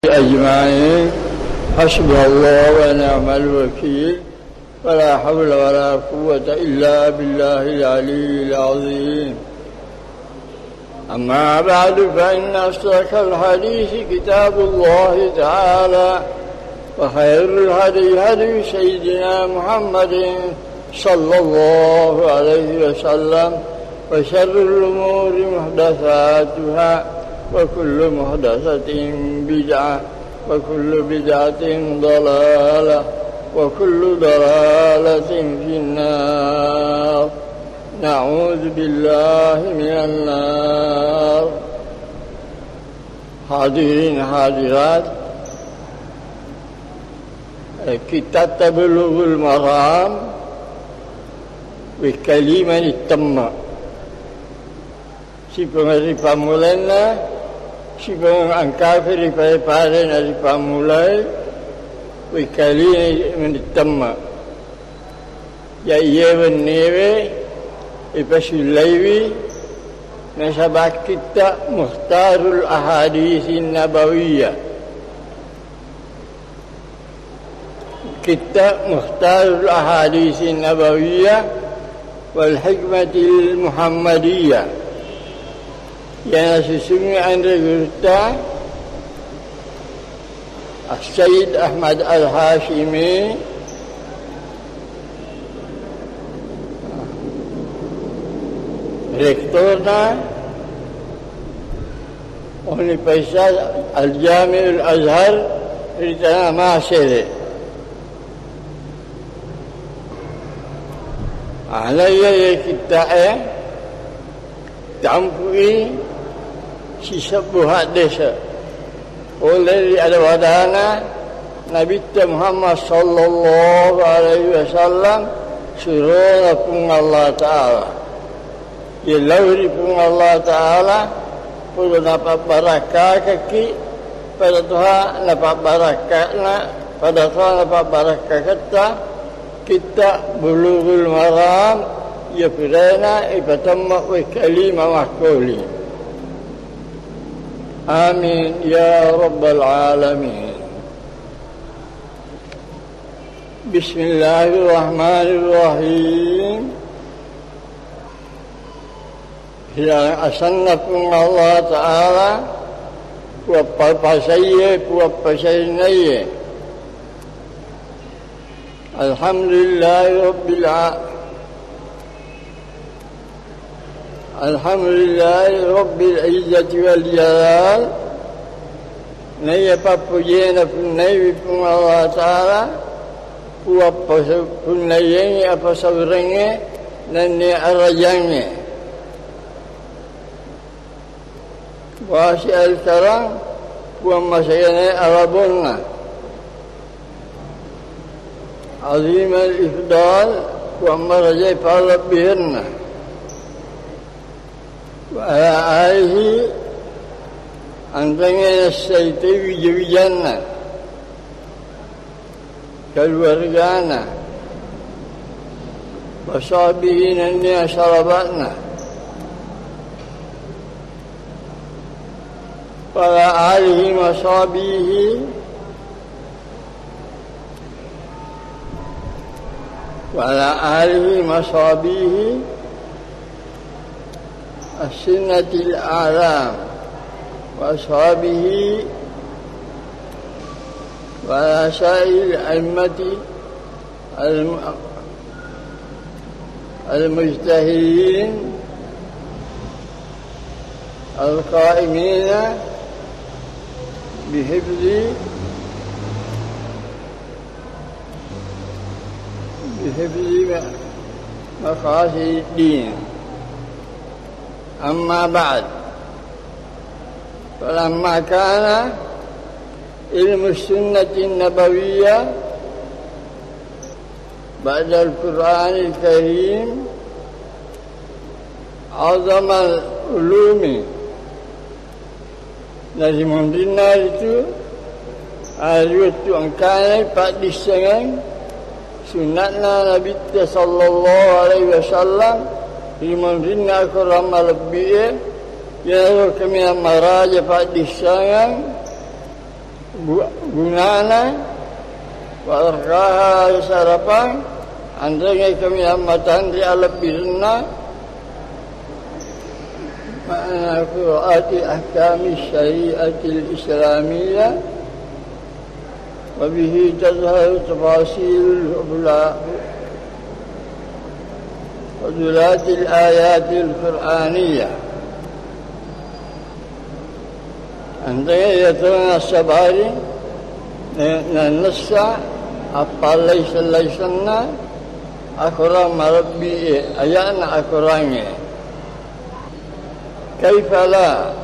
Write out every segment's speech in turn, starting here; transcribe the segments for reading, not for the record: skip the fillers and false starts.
أجمعين. حسبي الله ونعم الوكيل، ولا حول ولا قوة إلا بالله العلي العظيم. أما بعد، فإن أصدق الحديث كتاب الله تعالى، وخير الهدي هدي سيدنا محمد صلى الله عليه وسلم، وشر الأمور محدثاتها، وكل محدثة بدعة، وكل بدعة ضلالة، وكل ضلالة في النار. نعوذ بالله من النار. Hadirin hadirat, kita tablughul maram bi kalimat tamma. Si pengari pamulana, si pengangkafir pada nari pamulai bi kalimat tamma. Ya iya benewe ipasulaiwi nasabak kita mukhtarul ahaditsin nabawiyah. Kita mukhtarul ahaditsin nabawiyah wal hikmatil muhammadiyah. Yang sesungguhnya anda kita Sayyid Ahmad Al-Hashimi rektorna Universitas Al-Jami' Al-Azhar di Tanah Masjid. Alaya kita tampui si sebuah desa oleh ada wadana Nabi Muhammad sallallahu alaihi wasallam suruh pun Allah Ta'ala. Ya lauri pun Allah Ta'ala perlu dapat barakah kaki pada Tuhan, dapat barakah pada Tuhan, dapat barakah kita bulughul maram ya firana ipatamma wa kalima mahkuli. Amin ya rabbal alamin. Bismillahirrahmanirrahim. Hilang asannakum Allah Ta'ala puapa saya Alhamdulillahi Rabbil Alhamdulillahi Rabbil Izzati wal Jalal. Naya papujena punai pun Allah Ta'ala puapa punai apa saurenge dan ni arajangnya. Wasi al-karam puan masyayana arabunna azim al-ifdal puan marajai palabihirna wa ala alihi antangnya sayti wijawijanna keluargana wa sahabihin anniya syarabatna وعلى آله وصحبه السنة الأعلام وأصحابه وعلى سائر الأئمة المجتهدين القائمين بحفظ مقاصد الدين. أما بعد، فلما كان علم السنة النبوية بعد القرآن الكريم أعظم العلوم. Dari Madinah itu itu angkanya Pak Disengan sunatna Nabi sallallahu alaihi wasallam di Madinah kurang lebih ya kami maraja Pak Disengan gunana warqaha sarapan andai kami amatan di alabirna ma'ana qira'ati ahkami syari'atil islamiyah wa bihi tazharu tafasil fadulatil ayatil qur'aniyah andai yatuna sabari nassa apa laysa akhra marabbi ayana akhrange kaifala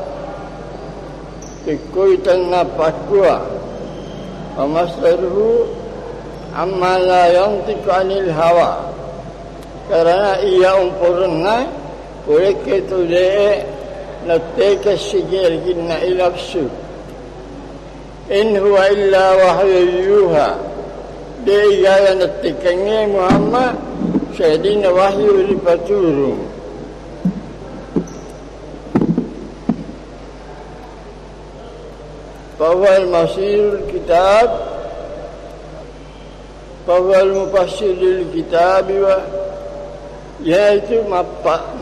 ikuitanna pakwa wa masdaruhu amma la yantiqu anil hawa karena ia umpurna oleh itu de nateka sigir kinna ilafsu in huwa illa wahyu yuha de igaya natekanye Muhammad sayidina wahyu lipaturun bahwa al-masirul kitab bahwa al-mufassirul kitab yaitu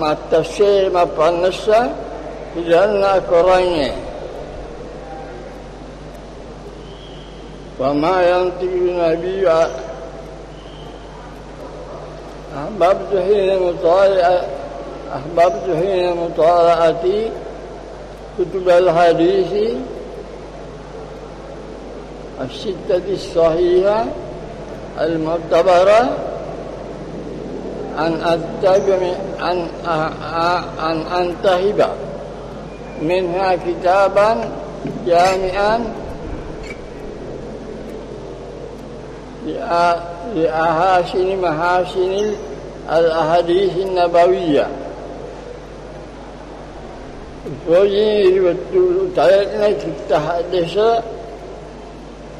matafsir mapanasa idana Qur'annya wa ma yantiqu nabi ahbabtu hina mutala'ati kutub al-hadisi as-sittati as-sahihah al-mu'tabarah an antahiba minha kitaban jami'an li ahasini mahasinil al-ahadith an-nabawiyyah Jadi tayaknya kita hadisa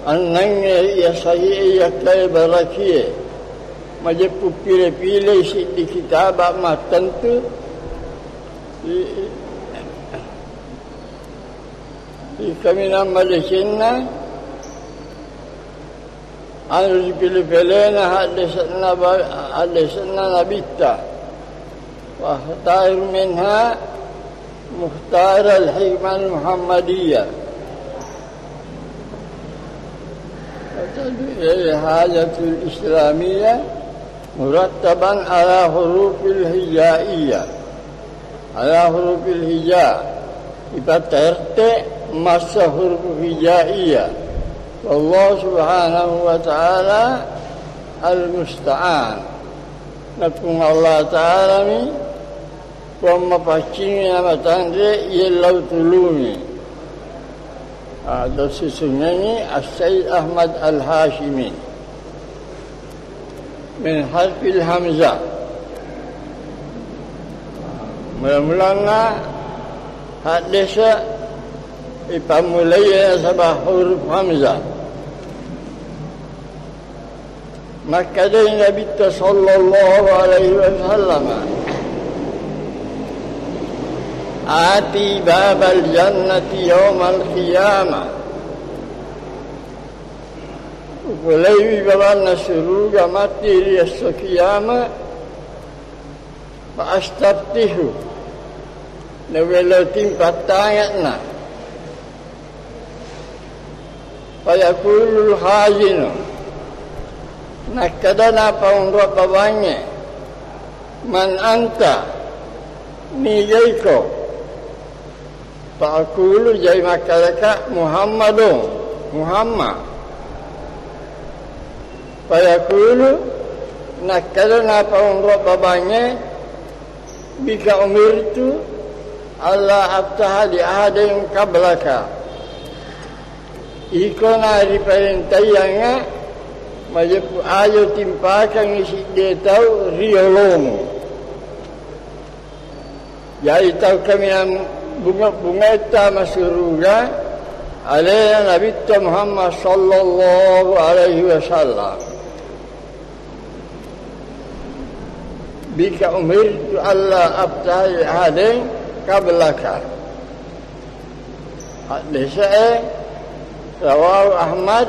annangnya ya sahih ya kaya barakia majepu pilih-pilih di kitab matan tu di kami nama lesina harus pilih-pilihnya hadisna nabita wa khair minha mukhtar al-hikmah al-muhammadiyah الحاجة الإسلامية مرتبا على حروف الهجائية على حروف الهجاء إبترت مس حروف الهجائية والله سبحانه وتعالى المستعان نكون الله تعالى وما بچيني nama tangre yelau tulungi ada sesungguhnya As-Sayyid Ahmad Al-Hashimi min harfil hamzah mula-mulanya hadisnya ipamulainya sabah huruf hamzah maka dari Nabi sallallahu alaihi wasallam Ati babal jannati yawmal qiyamah Ukulaiwi babana suruga mati riyasa qiyamah Fa'astabtihu Nawelatim patayatna Fayakulul hajinu Nakadana paunra babanya Man anta Nijaiko Fa'akulu jai makalaka Muhammadun Muhammad Fa'akulu nakadana paunra babanya Bika umirtu Allah abtaha di ahadin kablaka Iko na diperintayanga Majepu ayo timpakan isi dia tahu riolomu Jadi tahu kami yang bunga-bunga itu masyuruga alaihi Nabi Muhammad sallallahu alaihi wasallam bika umirtu Allah abtahi hadin kablaka hadisnya Rawahu Ahmad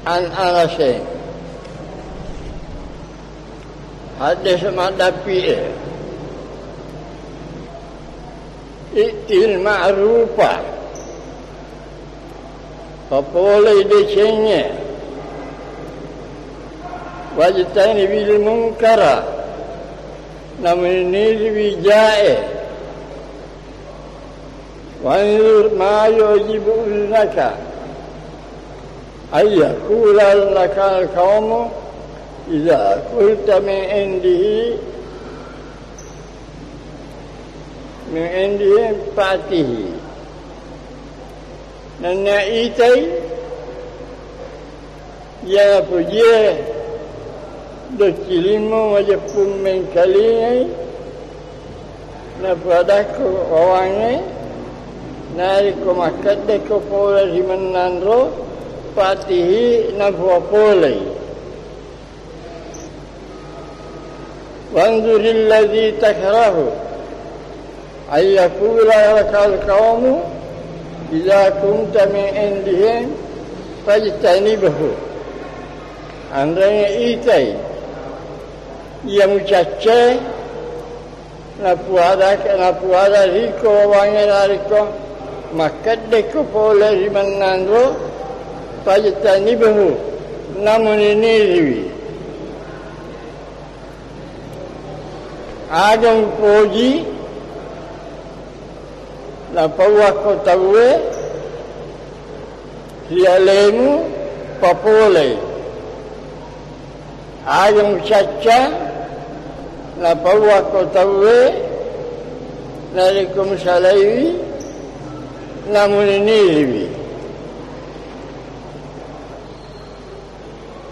an Anasin. Hadis madapi I'til ma'rufa Papoleh decenya Wajtani bil munkara Namunir bijae Wanzur ma yujibu laka Ayyakula laka al-qawmu Iza kulta min indihi fa'tihi Nanya itai Ya pujie Do kilimo wajapun min kalingai Na padaku wawangai Nari ko makadde ko pola rimanandro Fa'tihi na buapolai وانظر الذي تكره أن يقول لك القوم إذا كنت من عندهم فاجتنبه Andainya itai ia mucace na puada riko wangena riko makadde ko pole rimanandro fajtanibuhu namun ini riwi Agang poji na pawa ko tawe rialemu papole Agang caca na pawa ko tawe narikum salaiwi namun ini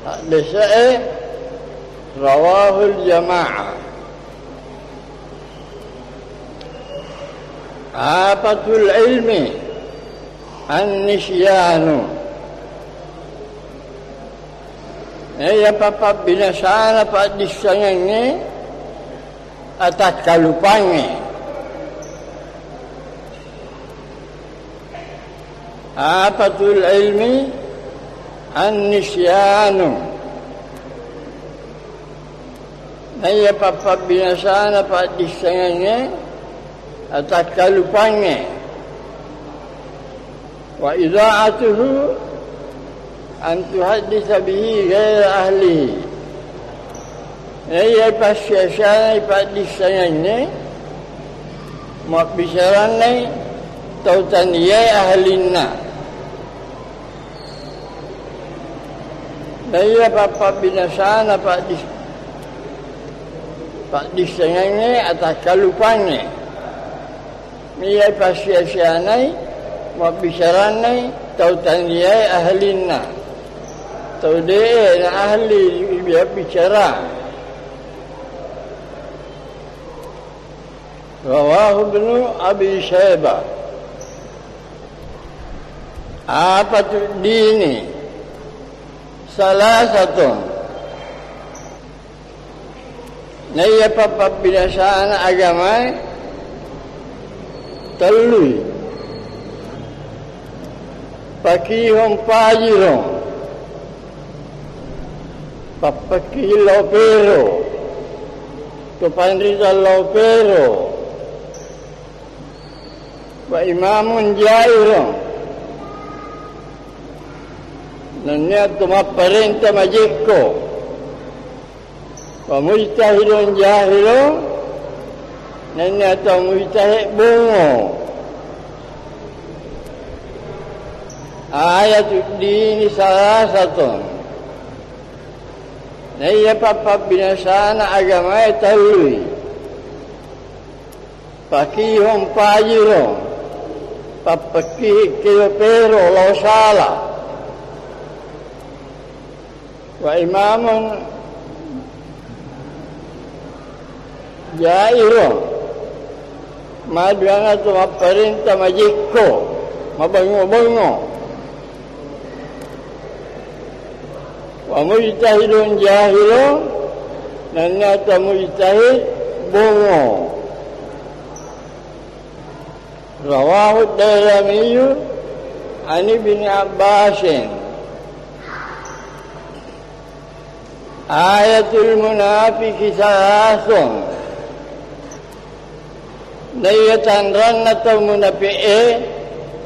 hadisnya rawahul jamaah Apatul ilmi An-nisyanu Ya papa binasana pak disayangnya Atas kalupannya Apatul ilmi An-nisyanu Ya papa binasana pak disayangnya atas kalupannya wa idha'atuhu an tuhaddisa bihi ghaira ahlihi ya pasyasana padisayanya mak bisaranai tautan ya ahlinna ya papa binasana padisayanya atas kalupannya Miyai pasyasyanai Mabisaranai Tautandiyai ahlinna Taudai na ahli Biar bicara Rawahu ibnu Abi Syaibah Apa tu dini Salah satu Naya papa binasaan agama Talui Pakihon pajiron Papaki lopero Kepandrita lopero Wa imamun jairon Nanya tumaparenta majeko Wa mujtahidun jahilon Nanya atau mujtahid bungo Ayatul dini salah satu Nanya papa binasana agama talui Pakihon pajiro Papaki kilopero lo salah Wa imamun jairo Maduana tu maparenta majiko Mabango-bango Wa mujtahidun jahilun Nanya tu mujtahid bungo Rawahu Dailamiyu عن ابن عباس آية المنافق ثلاث نية رنة منافق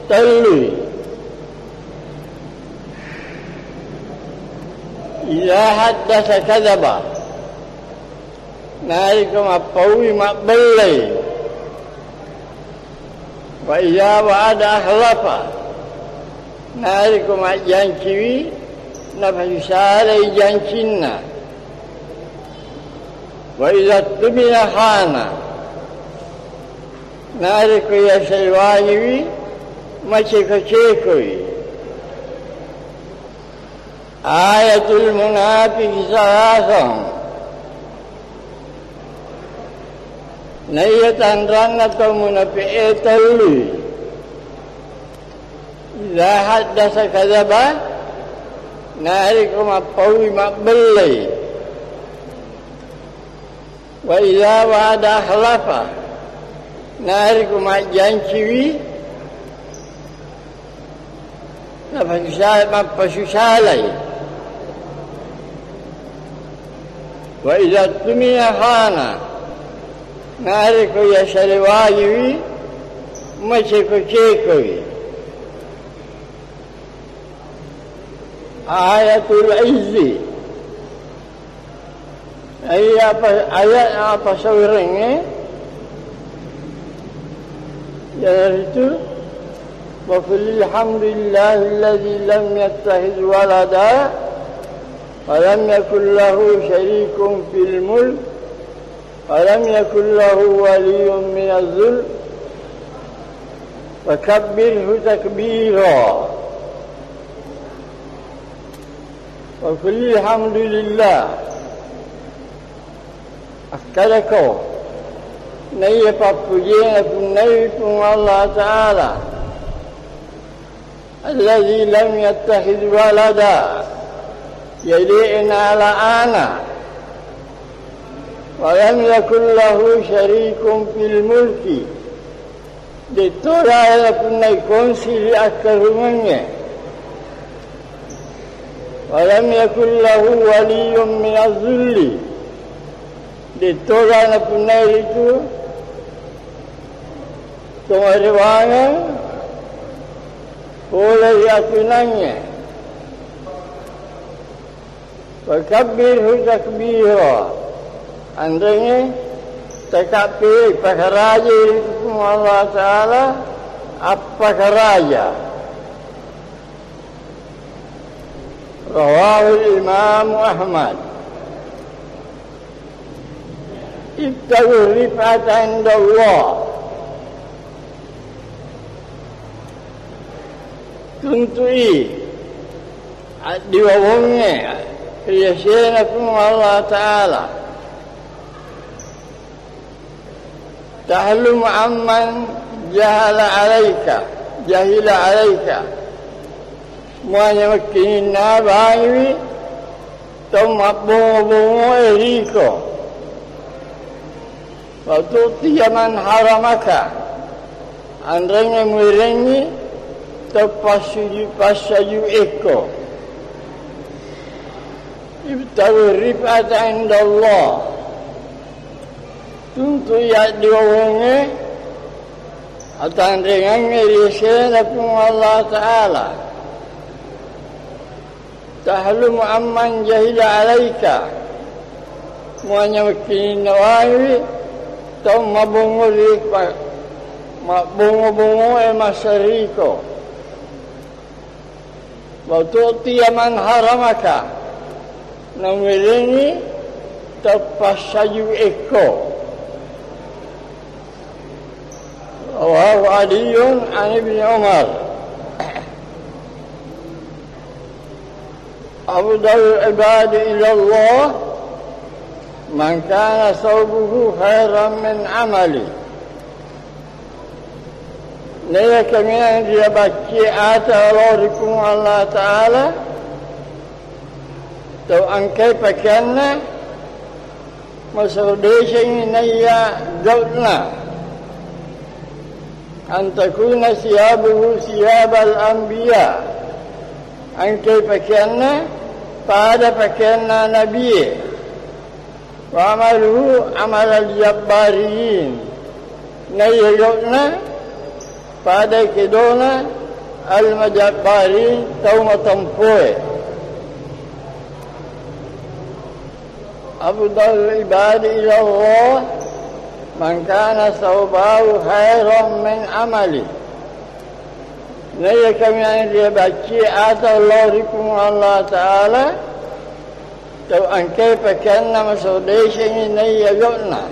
تلوي إذا حدث كذب نارك مقوي مقبلي وإذا وعد أخلف نارك مجانكوي نفس سالي جانكنا وإذا اؤتمن خان نارك يسلواني مشيكوي آية المنافق ثلاث نية رنة منافق تلوي إذا حدث كذب نارك مقوي مقبلي وإذا وعد أخلف نارك مجانكوي نفسالي وإذا اؤتمن خان نارك يسلواي مشيكوي آية العز ayat apa sawirnya yaitu wa qul alhamdulillahilladzi lam yattakhidh walada wa lam yakul lahu syarikun fil mulk wa lam yakul lahu waliyyun minadh dhul wa kabbirhu takbira wa qul alhamdulillah Akadako naya papujian punai pun Allah Taala alladzi lam yattakhidh walada yali'na ala ana wa lam yakul lahu syarikun fil mulki ditora punai konsili akarumanya wa lam yakul lahu waliyyun min az-zulli ditora na punai itu kemariwangan oleh yakinannya wakabbirhu takbira andainya takbir pakaraja itu Allah Ta'ala apa karaja rawahu Imam Ahmad ibtaghu rif'ata inda Allah tuntui diwawungnya riasana pun Allah Ta'ala tahlum amman jahila alaika semuanya makin nabawi tomabungu eriko waktu tiaman haramaka andainya mirengi pasaju eko ibtaghu rif'ata inda Allah tentu ya diwawungnya atau dengannya riasana pun Allah Ta'ala tahlum amman jahila alaika semuanya makin nawawi tau mabungu masariko waktu tiaman haramaka namiringi tapasaju eko rawahu Aliyun an Ibn Umar afdalul ibadi ila Allah man kana thawbuhu khairan min amali naya kami yang dia baca atau Allah Ta'ala tau angkai pakaiannya masuk desa ini naya gautna أن تكون ثيابه ثياب الأنبياء angkai pakaiannya pada pakaian Nabi wa amaluhu amal al-jabbarin nayayokna pada kedona al-majabbarin taumatampoe afdal ibadi ila Allah man kana thawbahu khairan min amali. Naya kami yang dia baca atau Allah Ta'ala tahu angkai pakaian nama saudara ini naya yukna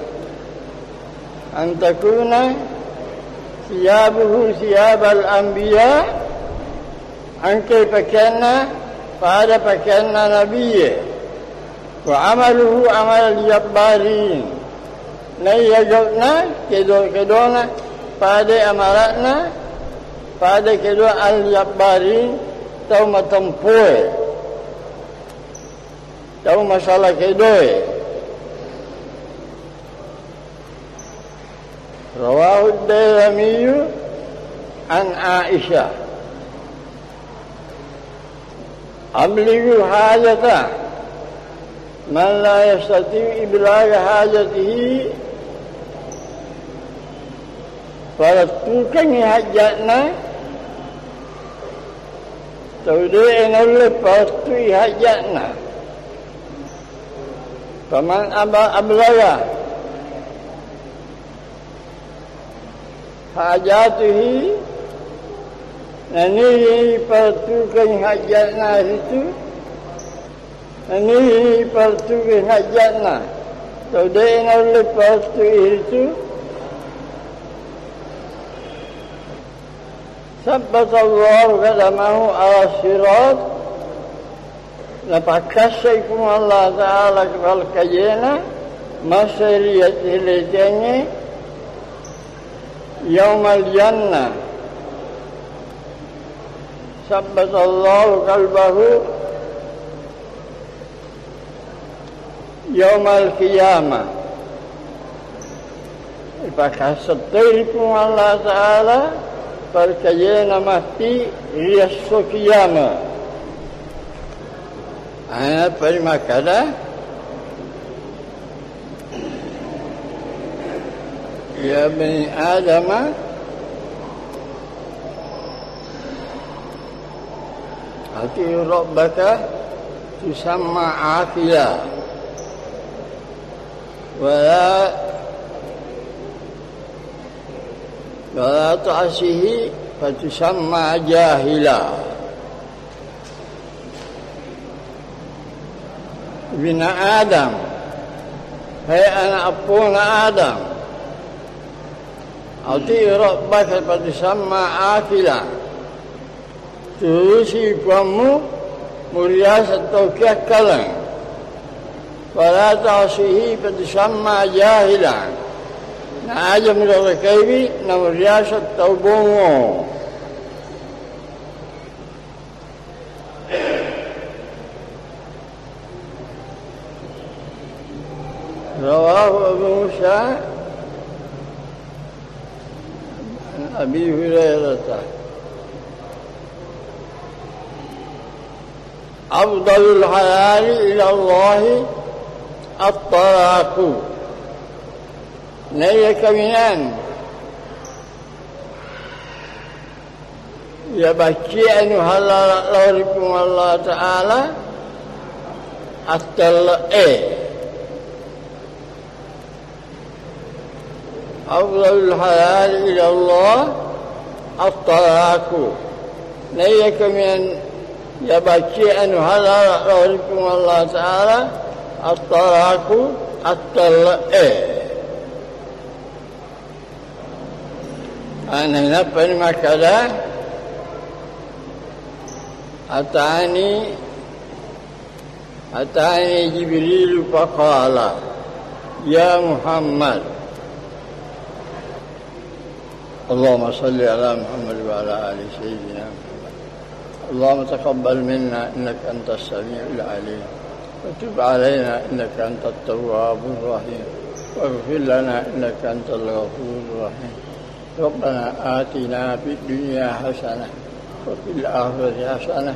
antakuna siyabuhu siyab al-anbiya angkai pakaian pada pakaian Nabi wa amaluhu amal al-jabbarin naya yukna kedona pada amalatna pada kedua al-jabbarin tahu matampoe tahu masalah kedua rawahu ad-Darimi an Aisyah ablighu hajata man la yastati iblagha hajatihi faratukan hajatna saudara enol pastu hajatna paman ablaga hajatihi nani partukan hajatna itu nani partukan hajatna saudara enol pastu itu sabbat Allah qadamahu ala sirat napakasaikum Allah Ta'ala kebal kajena masyariyat hilitanya yaumal jannah sabbat Allah qalbahu yaumal qiyamah napakasaikum Allah Ta'ala perkayaan mati rias sokiyama. Anak perimakada ya bani Adam ati rabbaka tusamma afiya wala ta'asihi fatusamma jahila. Bina Adam, hai anak apuna Adam, ati rabbaka fatusamma afila. Turusi kamu mulia atau kiakalan. Wala ta'asihi fatusamma jahila. Na aja mula kaibi na muriasat tau bongo. Rawahu Abu Musa an Abi Hurairah afdalul halali ila Allah at-talaqu. Naya kawinan ya baca anu halal laurikum Allah Ta'ala at-talaqe afdalul halal ila Allah at-talaqu. Naya kawinan ya baca anu halal laurikum Allah Ta'ala at-talaqu at-talaqe. Ana napa makala atani Jibril faqala ya Muhammad Allahumma salli ala Muhammad wa ala ali sayyidina Muhammad Allahumma taqabbal minna innaka antas samiul alim wa tub alaina innaka antat tawwabur rahim waghfir lana innaka antal ghafurur rahim ربنا آتنا في الدنيا حسنة وفي الآخرة حسنة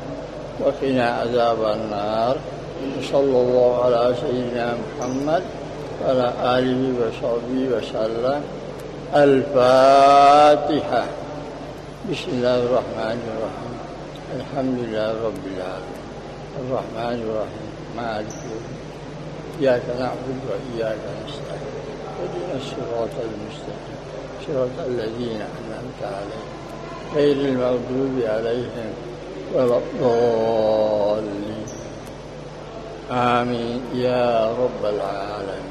وقنا عذاب النار. صلى الله على سيدنا محمد وعلى آله وصحبه وسلم. الفاتحة. بسم الله الرحمن الرحيم. الحمد لله رب العالمين الرحمن الرحيم مالك يوم الدين إياك نعبد وإياك نستعين اهدنا الصراط المستقيم صراط الذين أنعمت عليهم غير المغضوب عليهم ولا الضالين. آمين يا رب العالمين.